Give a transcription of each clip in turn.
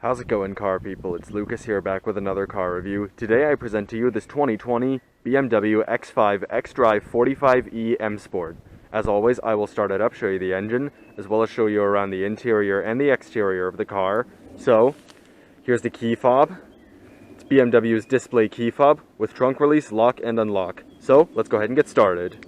How's it going, car people? It's Lucas here, back with another car review. Today I present to you this 2020 BMW X5 xDrive45e M Sport. As always, I will start it up, show you the engine, as well as show you around the interior and the exterior of the car. So, here's the key fob. It's BMW's display key fob with trunk release, lock, and unlock. So, let's go ahead and get started.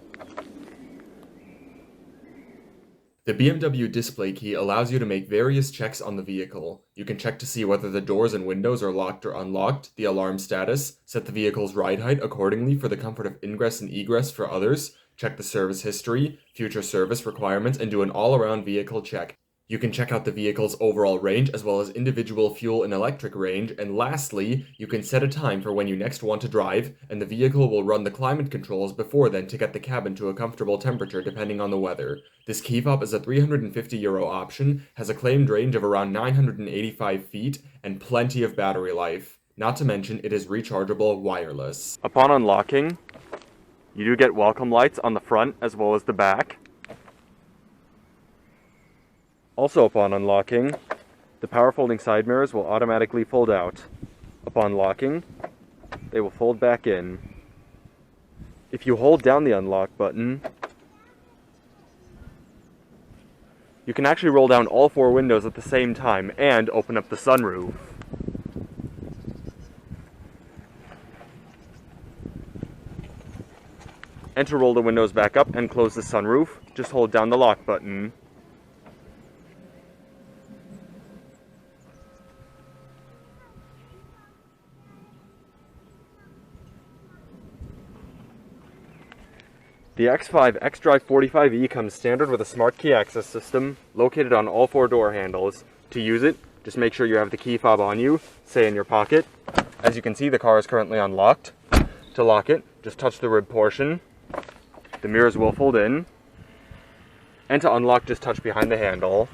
The BMW display key allows you to make various checks on the vehicle. You can check to see whether the doors and windows are locked or unlocked, the alarm status, set the vehicle's ride height accordingly for the comfort of ingress and egress for others, check the service history, future service requirements, and do an all-around vehicle check. You can check out the vehicle's overall range as well as individual fuel and electric range, and lastly, you can set a time for when you next want to drive, and the vehicle will run the climate controls before then to get the cabin to a comfortable temperature depending on the weather. This key fob is a €350 option, has a claimed range of around 985 feet, and plenty of battery life. Not to mention, it is rechargeable wireless. Upon unlocking, you do get welcome lights on the front as well as the back. Also, upon unlocking, the power folding side mirrors will automatically fold out. Upon locking, they will fold back in. If you hold down the unlock button, you can actually roll down all four windows at the same time and open up the sunroof. And to roll the windows back up and close the sunroof, just hold down the lock button. The X5 xDrive45e comes standard with a smart key access system located on all four door handles. To use it, just make sure you have the key fob on you, say in your pocket. As you can see, the car is currently unlocked. To lock it, just touch the rib portion. The mirrors will fold in. And to unlock, just touch behind the handle.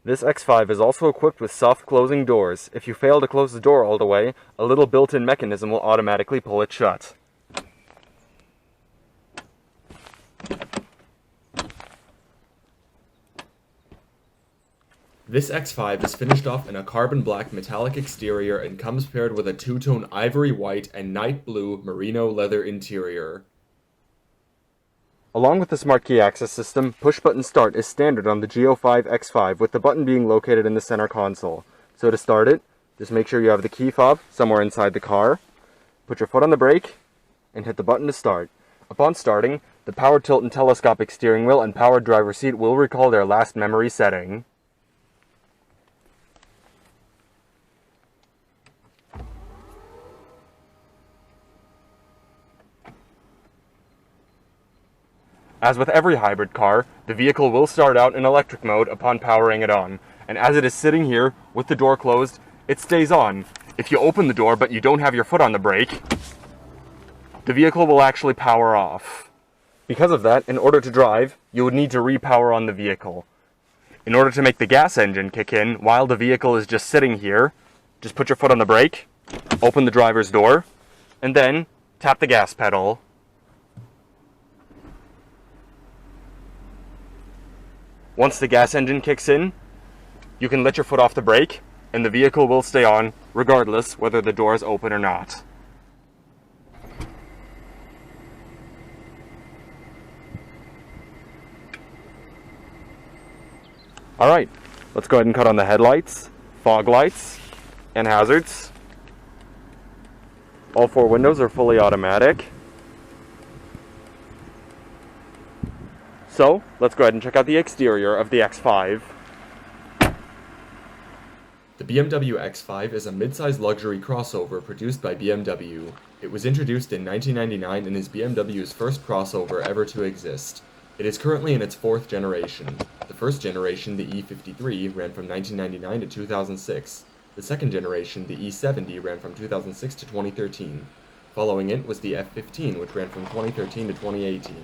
This X5 is also equipped with soft closing doors. If you fail to close the door all the way, a little built-in mechanism will automatically pull it shut. This X5 is finished off in a carbon black metallic exterior and comes paired with a two-tone ivory white and night blue merino leather interior. Along with the smart key access system, push-button start is standard on the G05 X5, with the button being located in the center console. So to start it, just make sure you have the key fob somewhere inside the car, put your foot on the brake, and hit the button to start. Upon starting, the power tilt and telescopic steering wheel and powered driver's seat will recall their last memory setting. As with every hybrid car, the vehicle will start out in electric mode upon powering it on, and as it is sitting here with the door closed, it stays on. If you open the door but you don't have your foot on the brake, the vehicle will actually power off. Because of that, in order to drive, you would need to repower on the vehicle. In order to make the gas engine kick in while the vehicle is just sitting here, just put your foot on the brake, open the driver's door, and then tap the gas pedal. Once the gas engine kicks in, you can let your foot off the brake, and the vehicle will stay on, regardless whether the door is open or not. Alright, let's go ahead and cut on the headlights, fog lights, and hazards. All four windows are fully automatic. So, let's go ahead and check out the exterior of the X5. The BMW X5 is a mid-size luxury crossover produced by BMW. It was introduced in 1999 and is BMW's first crossover ever to exist. It is currently in its fourth generation. The first generation, the E53, ran from 1999 to 2006. The second generation, the E70, ran from 2006 to 2013. Following it was the F15, which ran from 2013 to 2018.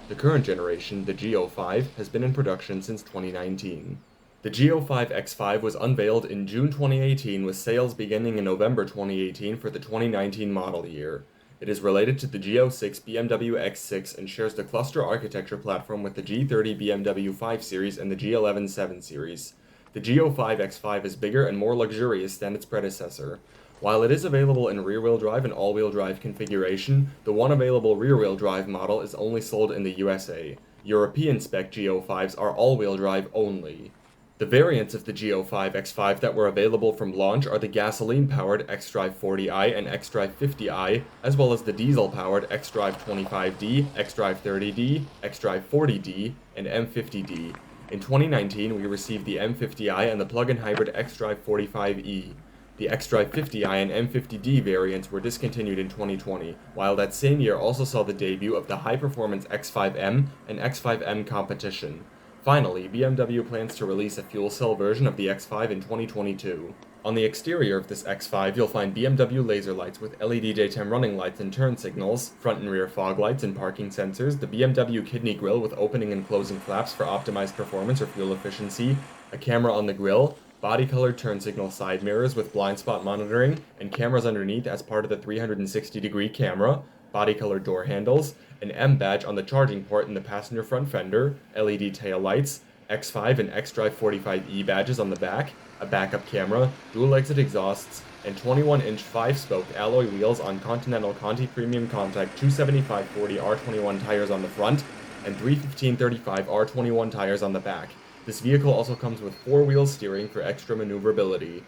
The current generation, the G05, has been in production since 2019. The G05 X5 was unveiled in June 2018 with sales beginning in November 2018 for the 2019 model year. It is related to the G06 BMW X6 and shares the cluster architecture platform with the G30 BMW 5 Series and the G11 7 Series. The G05 X5 is bigger and more luxurious than its predecessor. While it is available in rear-wheel drive and all-wheel drive configuration, the one available rear-wheel drive model is only sold in the USA. European spec G05s are all-wheel drive only. The variants of the G05 X5 that were available from launch are the gasoline-powered xDrive40i and xDrive50i, as well as the diesel-powered xDrive25d, xDrive30d, xDrive40d, and M50d. In 2019, we received the M50i and the plug-in hybrid xDrive45e. The xDrive50i and M50d variants were discontinued in 2020, while that same year also saw the debut of the high-performance X5M and X5M competition. Finally, BMW plans to release a fuel cell version of the X5 in 2022. On the exterior of this X5, you'll find BMW laser lights with LED daytime running lights and turn signals, front and rear fog lights and parking sensors, the BMW kidney grille with opening and closing flaps for optimized performance or fuel efficiency, a camera on the grille, body-colored turn signal side mirrors with blind spot monitoring, and cameras underneath as part of the 360-degree camera, body-colored door handles, an M badge on the charging port in the passenger front fender, LED tail lights, X5 and xDrive45e badges on the back, a backup camera, dual-exit exhausts, and 21-inch 5-spoked alloy wheels on Continental Conti Premium Contact 275/40 R21 tires on the front, and 315/35 R21 tires on the back. This vehicle also comes with 4-wheel steering for extra maneuverability.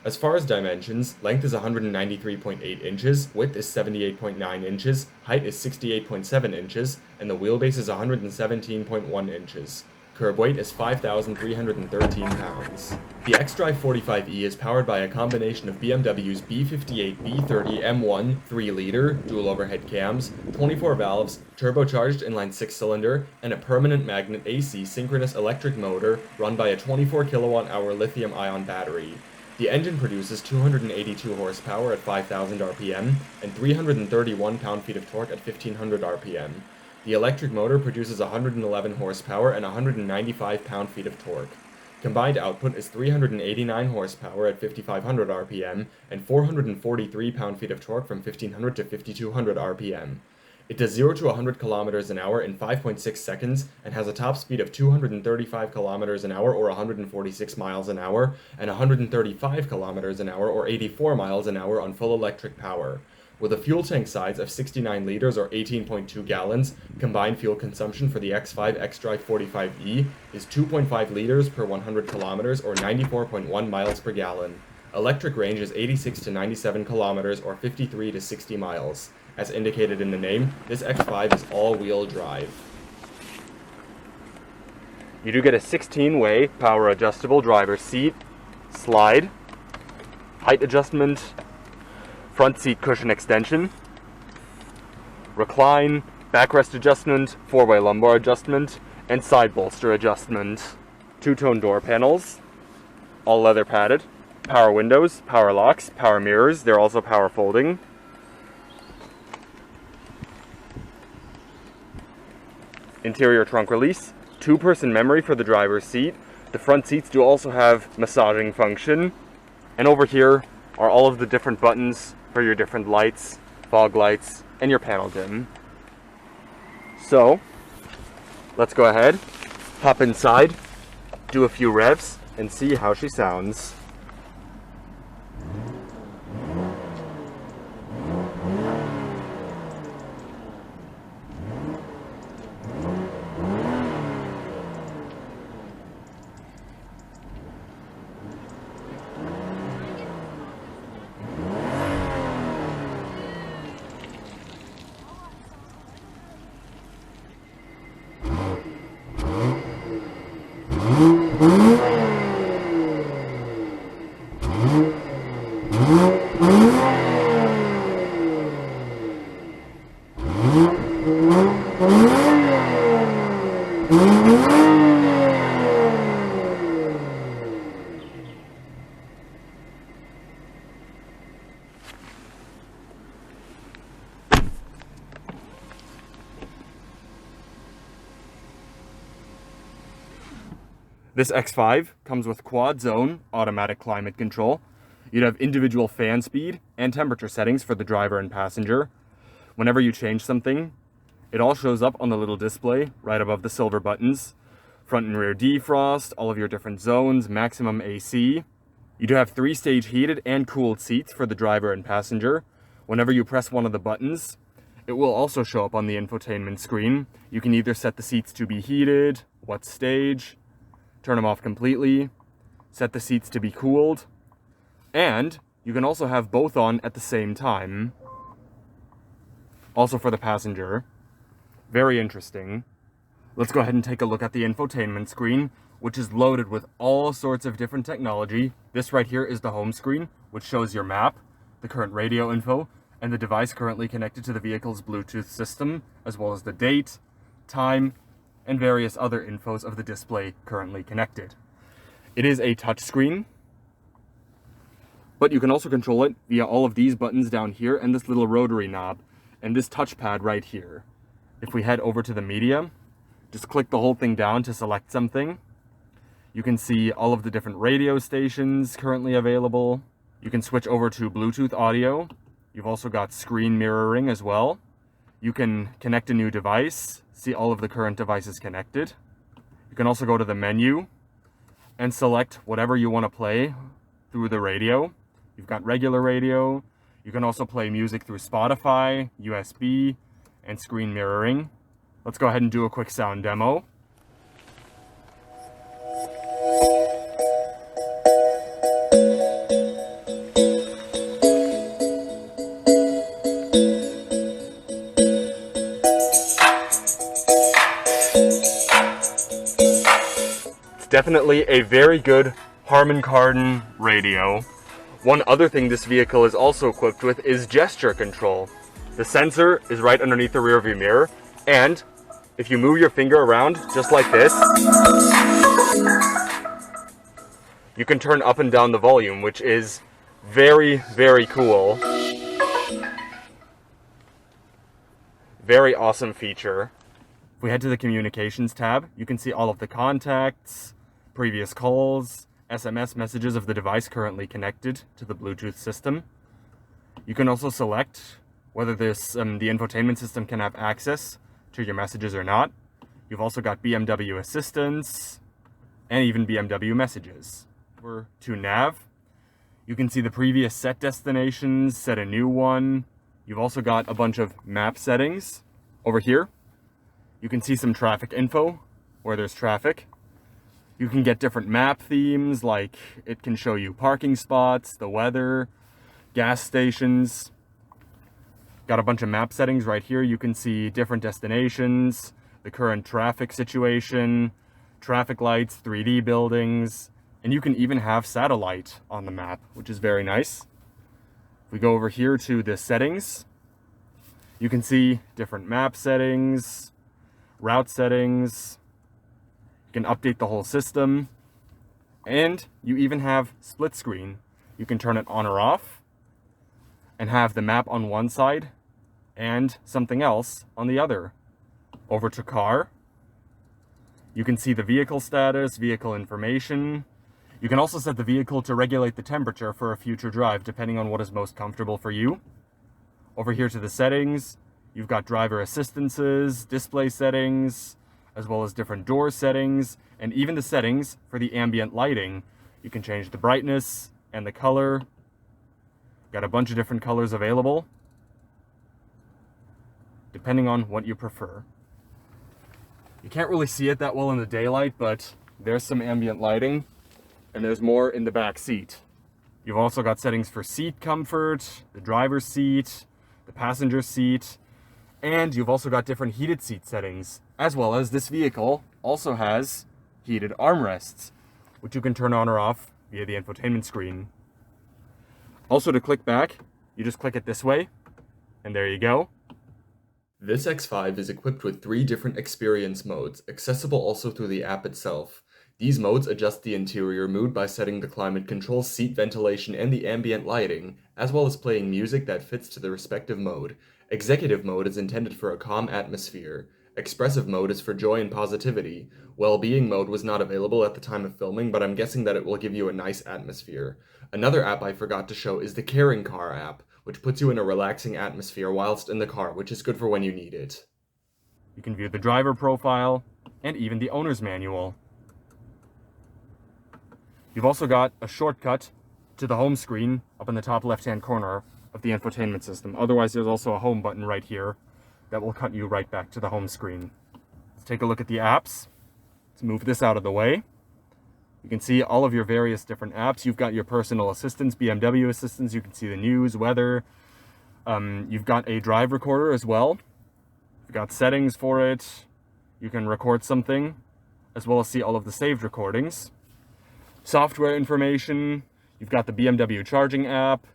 As far as dimensions, length is 193.8 inches, width is 78.9 inches, height is 68.7 inches, and the wheelbase is 117.1 inches. Curb weight is 5,313 pounds. The xDrive45e is powered by a combination of BMW's B58 B30 M1 3-liter, dual overhead cams, 24 valves, turbocharged inline 6-cylinder, and a permanent magnet AC synchronous electric motor run by a 24 kWh lithium-ion battery. The engine produces 282 horsepower at 5,000 RPM and 331 pound-feet of torque at 1,500 RPM. The electric motor produces 111 horsepower and 195 pound-feet of torque. Combined output is 389 horsepower at 5,500 RPM and 443 pound-feet of torque from 1,500 to 5,200 RPM. It does 0 to 100 km an hour in 5.6 seconds and has a top speed of 235 km an hour or 146 miles an hour and 135 km an hour or 84 miles an hour on full electric power. With a fuel tank size of 69 liters or 18.2 gallons, combined fuel consumption for the X5 xDrive45e is 2.5 liters per 100 kilometers or 94.1 miles per gallon. Electric range is 86 to 97 kilometers or 53 to 60 miles. As indicated in the name, this X5 is all-wheel drive. You do get a 16-way power adjustable driver's seat, slide, height adjustment, front seat cushion extension, recline, backrest adjustment, 4-way lumbar adjustment, and side bolster adjustment. 2-tone door panels, all leather padded, power windows, power locks, power mirrors, they're also power folding. Interior trunk release, 2-person memory for the driver's seat. The front seats do also have massaging function. And over here are all of the different buttons for your different lights, fog lights, and your panel dim. So, let's go ahead, hop inside, do a few revs, and see how she sounds. This X5 comes with quad zone automatic climate control. You'd have individual fan speed and temperature settings for the driver and passenger. Whenever you change something, it all shows up on the little display right above the silver buttons. Front and rear defrost, all of your different zones, maximum AC. You do have 3-stage heated and cooled seats for the driver and passenger. Whenever you press one of the buttons, it will also show up on the infotainment screen. You can either set the seats to be heated, what stage, turn them off completely, set the seats to be cooled, and you can also have both on at the same time. Also for the passenger. Very interesting. Let's go ahead and take a look at the infotainment screen, which is loaded with all sorts of different technology. This right here is the home screen, which shows your map, the current radio info, and the device currently connected to the vehicle's Bluetooth system, as well as the date, time, and various other infos of the display currently connected. It is a touchscreen, but you can also control it via all of these buttons down here and this little rotary knob and this touchpad right here. If we head over to the media, just click the whole thing down to select something. You can see all of the different radio stations currently available. You can switch over to Bluetooth audio. You've also got screen mirroring as well. You can connect a new device, see all of the current devices connected. You can also go to the menu and select whatever you want to play through the radio. You've got regular radio. You can also play music through Spotify, USB, and screen mirroring. Let's go ahead and do a quick sound demo. It's definitely a very good Harman Kardon radio. One other thing this vehicle is also equipped with is gesture control. The sensor is right underneath the rearview mirror, and if you move your finger around just like this, you can turn up and down the volume, which is very, very cool. Very awesome feature. If we head to the communications tab, you can see all of the contacts, previous calls, SMS messages of the device currently connected to the Bluetooth system. You can also select whether the infotainment system can have access to your messages or not. You've also got BMW Assistance and even BMW Messages. Over to Nav, you can see the previous set destinations, set a new one. You've also got a bunch of map settings. Over here, you can see some traffic info, where there's traffic. You can get different map themes, like it can show you parking spots, the weather, gas stations. Got a bunch of map settings right here. You can see different destinations, the current traffic situation, traffic lights, 3D buildings, and you can even have satellite on the map, which is very nice. If we go over here to the settings, you can see different map settings, route settings. You can update the whole system, and you even have split screen. You can turn it on or off and have the map on one side and something else on the other. Over to car, you can see the vehicle status, vehicle information. You can also set the vehicle to regulate the temperature for a future drive, depending on what is most comfortable for you. Over here to the settings, you've got driver assistances, display settings, as well as different door settings, and even the settings for the ambient lighting. You can change the brightness and the color. Got a bunch of different colors available, depending on what you prefer. You can't really see it that well in the daylight, but there's some ambient lighting, and there's more in the back seat. You've also got settings for seat comfort, the driver's seat, the passenger seat, and you've also got different heated seat settings, as well as this vehicle also has heated armrests, which you can turn on or off via the infotainment screen. Also, to click back, you just click it this way, and there you go. This X5 is equipped with 3 different experience modes, accessible also through the app itself. These modes adjust the interior mood by setting the climate control, seat ventilation, and the ambient lighting, as well as playing music that fits to the respective mode. Executive mode is intended for a calm atmosphere. Expressive mode is for joy and positivity. Well-being mode was not available at the time of filming, but I'm guessing that it will give you a nice atmosphere. Another app I forgot to show is the Caring Car app, which puts you in a relaxing atmosphere whilst in the car, which is good for when you need it. You can view the driver profile and even the owner's manual. You've also got a shortcut to the home screen up in the top left-hand corner of the infotainment system. Otherwise, there's also a home button right here that will cut you right back to the home screen. Let's take a look at the apps. Let's move this out of the way. You can see all of your various different apps. You've got your personal assistants, BMW assistants. You can see the news, weather. You've got a drive recorder as well. You've got settings for it. You can record something, as well as see all of the saved recordings. Software information. You've got the BMW charging app,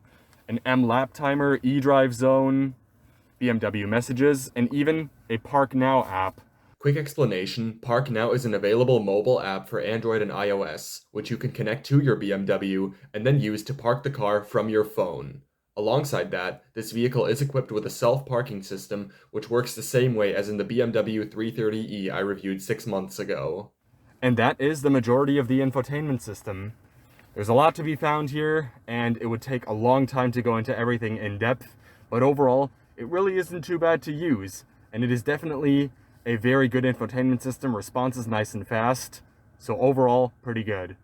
an M lap timer, eDrive zone, BMW messages, and even a Park Now app. Quick explanation, Park Now is an available mobile app for Android and iOS, which you can connect to your BMW and then use to park the car from your phone. Alongside that, this vehicle is equipped with a self-parking system, which works the same way as in the BMW 330e I reviewed 6 months ago. And that is the majority of the infotainment system. There's a lot to be found here, and it would take a long time to go into everything in depth, but overall, it really isn't too bad to use, and it is definitely a very good infotainment system. Response is nice and fast, so overall, pretty good.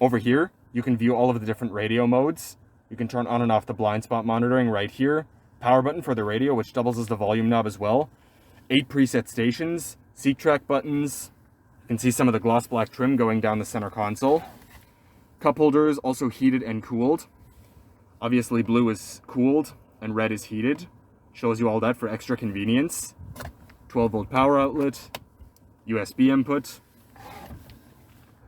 Over here, you can view all of the different radio modes. You can turn on and off the blind spot monitoring right here. Power button for the radio, which doubles as the volume knob as well. 8 preset stations, seat track buttons. You can see some of the gloss black trim going down the center console. Cup holders, also heated and cooled. Obviously, blue is cooled and red is heated. Shows you all that for extra convenience. 12-volt power outlet, USB input.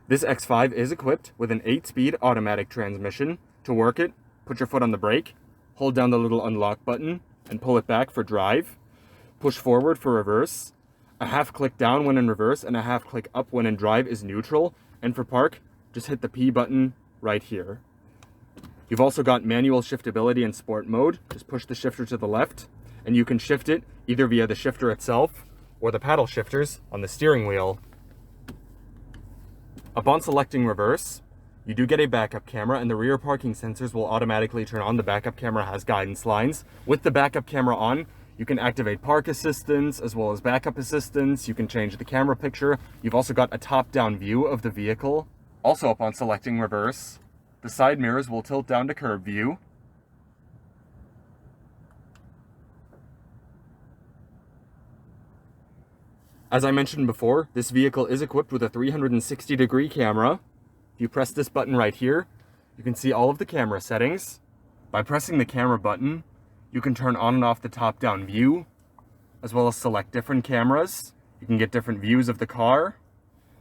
This X5 is equipped with an 8-speed automatic transmission. To work it, put your foot on the brake, hold down the little unlock button, and pull it back for drive. Push forward for reverse. A half click down when in reverse and a half click up when in drive is neutral. And for park, just hit the P button right here. You've also got manual shiftability in sport mode. Just push the shifter to the left, and you can shift it either via the shifter itself or the paddle shifters on the steering wheel. Upon selecting reverse, you do get a backup camera, and the rear parking sensors will automatically turn on. The backup camera has guidance lines. With the backup camera on, you can activate park assistance as well as backup assistance. You can change the camera picture. You've also got a top-down view of the vehicle. Also, upon selecting reverse, the side mirrors will tilt down to curb view. As I mentioned before, this vehicle is equipped with a 360-degree camera. If you press this button right here, you can see all of the camera settings. By pressing the camera button, you can turn on and off the top-down view, as well as select different cameras. You can get different views of the car.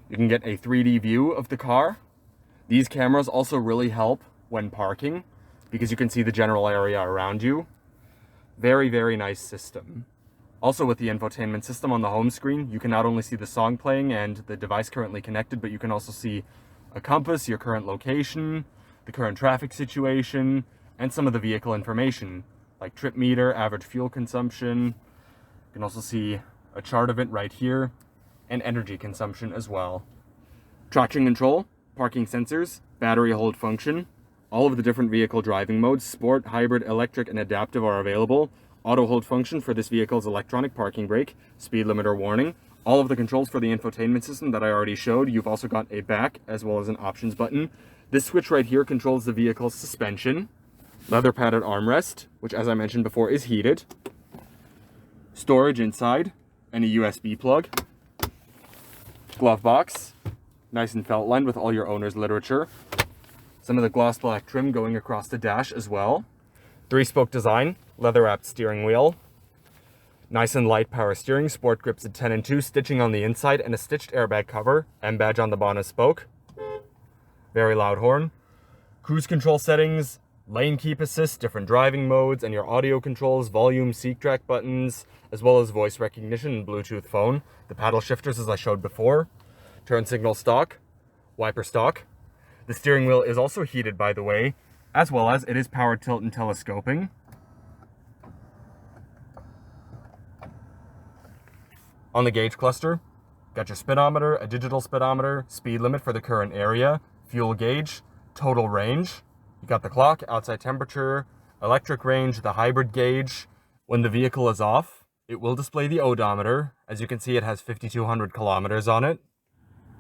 You can get a 3D view of the car. These cameras also really help when parking, because you can see the general area around you. Very, very nice system. Also, with the infotainment system on the home screen, you can not only see the song playing and the device currently connected, but you can also see a compass, your current location, the current traffic situation, and some of the vehicle information, like trip meter, average fuel consumption. You can also see a chart of it right here, and energy consumption as well. Traction control, parking sensors, battery hold function. All of the different vehicle driving modes, sport, hybrid, electric, and adaptive, are available. Auto hold function for this vehicle's electronic parking brake, speed limiter warning. All of the controls for the infotainment system that I already showed. You've also got a back as well as an options button. This switch right here controls the vehicle's suspension. Leather padded armrest, which, as I mentioned before, is heated. Storage inside, and a USB plug. Glove box, nice and felt lined with all your owner's literature. Some of the gloss black trim going across the dash as well. 3-spoke design, leather-wrapped steering wheel. Nice and light power steering, sport grips at 10 and 2, stitching on the inside, and a stitched airbag cover, M badge on the bonnet spoke. Very loud horn. Cruise control settings, lane keep assist, different driving modes, and your audio controls, volume, seat track buttons, as well as voice recognition and Bluetooth phone. The paddle shifters, as I showed before. Turn signal stock, wiper stock. The steering wheel is also heated, by the way, as well as it is power tilt and telescoping. On the gauge cluster, got your speedometer, a digital speedometer, speed limit for the current area, fuel gauge, total range. You got the clock, outside temperature, electric range, the hybrid gauge. When the vehicle is off, it will display the odometer. As you can see, it has 5,200 kilometers on it.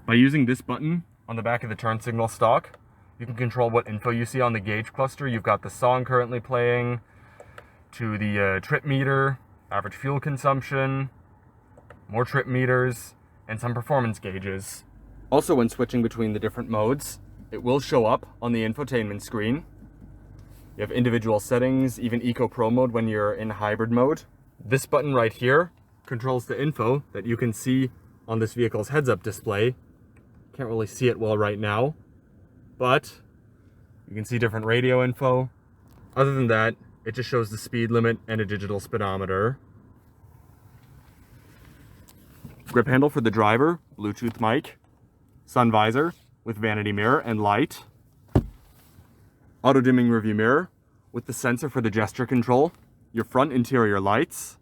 By using this button on the back of the turn signal stalk, you can control what info you see on the gauge cluster. You've got the song currently playing, to the trip meter, average fuel consumption, more trip meters, and some performance gauges. Also, when switching between the different modes, it will show up on the infotainment screen. You have individual settings, even Eco Pro mode when you're in hybrid mode. This button right here controls the info that you can see on this vehicle's heads-up display. Can't really see it well right now, but you can see different radio info. Other than that, it just shows the speed limit and a digital speedometer. Grip handle for the driver, Bluetooth mic, sun visor with vanity mirror and light, auto dimming rearview mirror with the sensor for the gesture control, your front interior lights.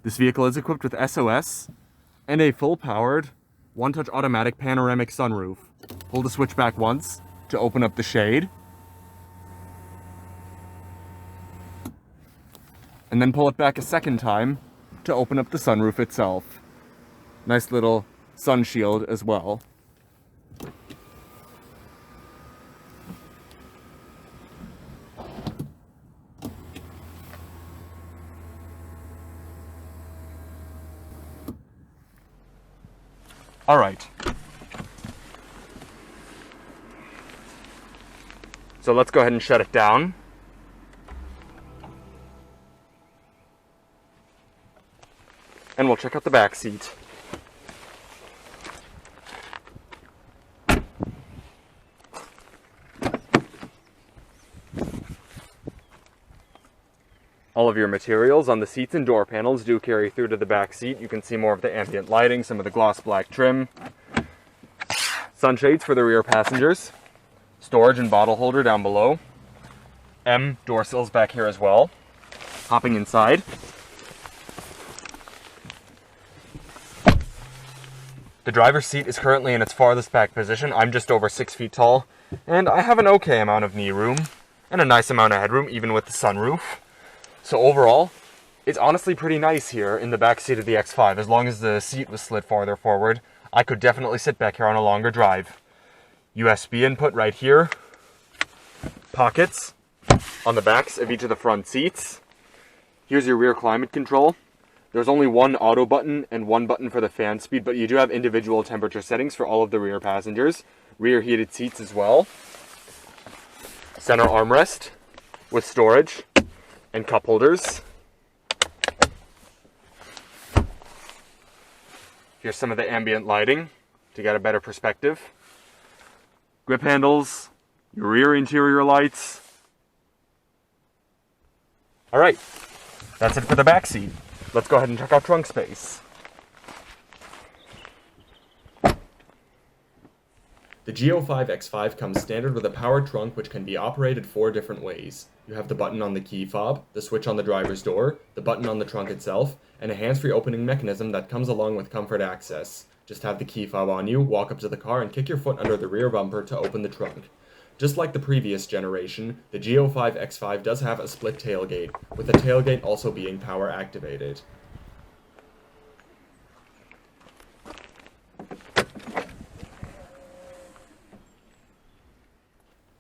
This vehicle is equipped with SOS and a full powered one-touch automatic panoramic sunroof. Pull the switch back once to open up the shade, and then pull it back a second time to open up the sunroof itself. Nice little sun shield as well. All right. So let's go ahead and shut it down. And we'll check out the back seat. All of your materials on the seats and door panels do carry through to the back seat. You can see more of the ambient lighting, some of the gloss black trim. Sunshades for the rear passengers. Storage and bottle holder down below. M door sills back here as well. Hopping inside. The driver's seat is currently in its farthest back position. I'm just over 6 feet tall, and I have an okay amount of knee room and a nice amount of headroom, even with the sunroof. So overall, it's honestly pretty nice here in the back seat of the X5. As long as the seat was slid farther forward, I could definitely sit back here on a longer drive. USB input right here. Pockets on the backs of each of the front seats. Here's your rear climate control. There's only one auto button and one button for the fan speed, but you do have individual temperature settings for all of the rear passengers. Rear heated seats as well. Center armrest with storage and cup holders. Here's some of the ambient lighting to get a better perspective. Grip handles, your rear interior lights. All right, that's it for the back seat. Let's go ahead and check out trunk space. The G05 X5 comes standard with a powered trunk which can be operated 4 different ways. You have the button on the key fob, the switch on the driver's door, the button on the trunk itself, and a hands-free opening mechanism that comes along with comfort access. Just have the key fob on you, walk up to the car, and kick your foot under the rear bumper to open the trunk. Just like the previous generation, the G05 X5 does have a split tailgate, with the tailgate also being power activated.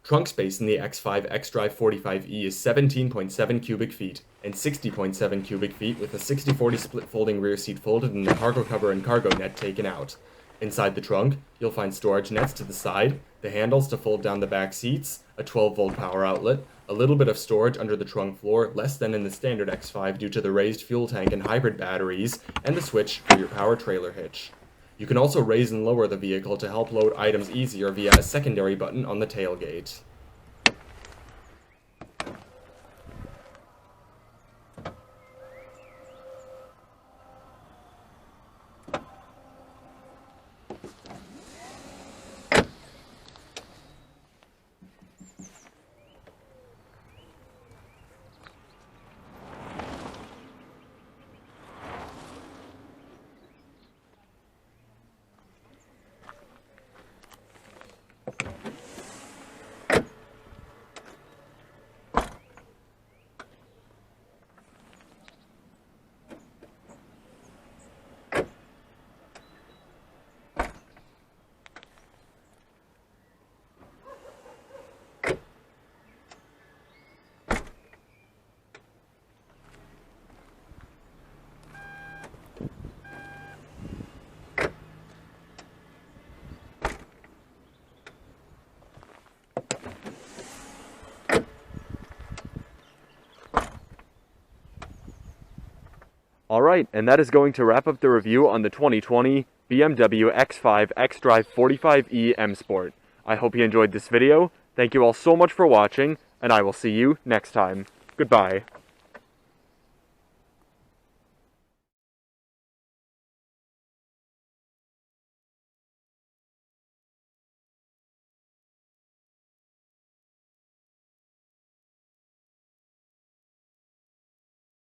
Trunk space in the X5 xDrive45e is 17.7 cubic feet and 60.7 cubic feet with a 60-40 split folding rear seat folded and the cargo cover and cargo net taken out. Inside the trunk, you'll find storage nets to the side, the handles to fold down the back seats, a 12-volt power outlet, a little bit of storage under the trunk floor, less than in the standard X5 due to the raised fuel tank and hybrid batteries, and the switch for your power trailer hitch. You can also raise and lower the vehicle to help load items easier via a secondary button on the tailgate. Alright, and that is going to wrap up the review on the 2020 BMW X5 xDrive45e M Sport. I hope you enjoyed this video. Thank you all so much for watching, and I will see you next time. Goodbye.